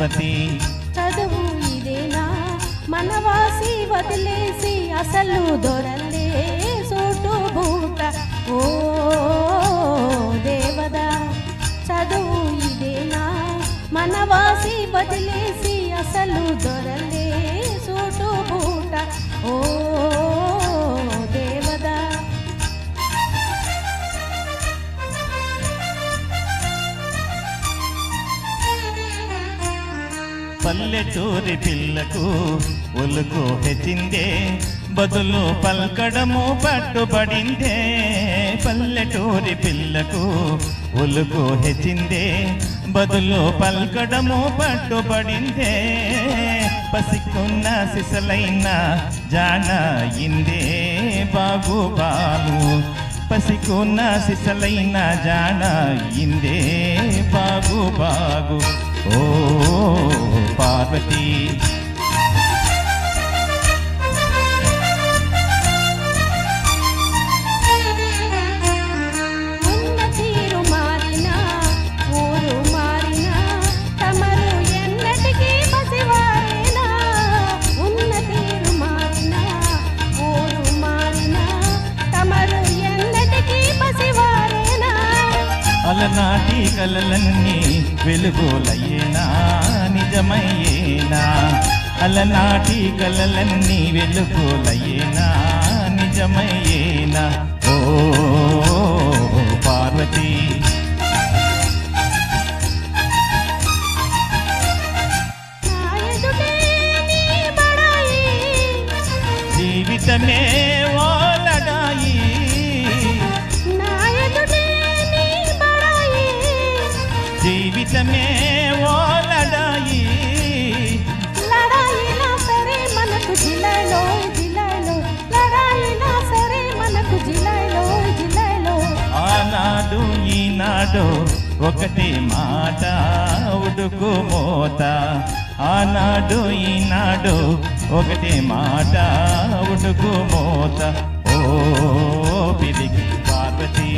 పార్వతి. చదువు ఇదేనా మనవాసి వదిలేసి అసలు దొరలే సూటు బూట. ఓ దేవదా చదువు ఇదేనా మనవాసి వదిలేసి అసలు దొరలే సూటు బూట. ఓ దేవదా పల్లెటూరి పిల్లకు ఒలుకు హెచ్చిందే బదులు పల్కడము పట్టుబడిందే. పల్లెటూరి పిల్లకు ఒలుకు హెచ్చిందే బదులు పల్కడము పట్టుబడిందే. పసికున్న సిసలైన జాన ఇందే బాగు బాగు. పసికున్న సిసలైన జాన ఇందే బాగు బాగు. ఓ పార్వతి ఉన్న తీరు మారినా ఊరు మారినా తమరు ఎన్నటికీ పసివారేనా. ఉన్న తీరు మారినా ఊరు మారినా తమరు ఎన్నటికీ పసివారేనా. అలనాటి కలలన్నీ వెలుగులయ్యేనా నిజమయ్యేనా. అలనాటి కలలన్నీ వెలుగులయ్యేనా నిజమయ్యేనా. ఓ పార్వతి నా ఎదుటే నీ బడాయి జీవితమే ఓ లడాయి. నా ఎదుటే నీ బడాయి జీవితమే ఓ లడాయి. లడాయినా సరే మనకు జిల్లాలో జిల్లాలో లడాయినా సరే మనకు జిల్లాలో జిల్లాలో. ఆనాడు ఈనాడు ఒకటి మాట ఉడుకు మోత. ఆనాడు ఈనాడు ఒకటి మాట ఉడుకు మోత. ఓ పిలికి పార్వతి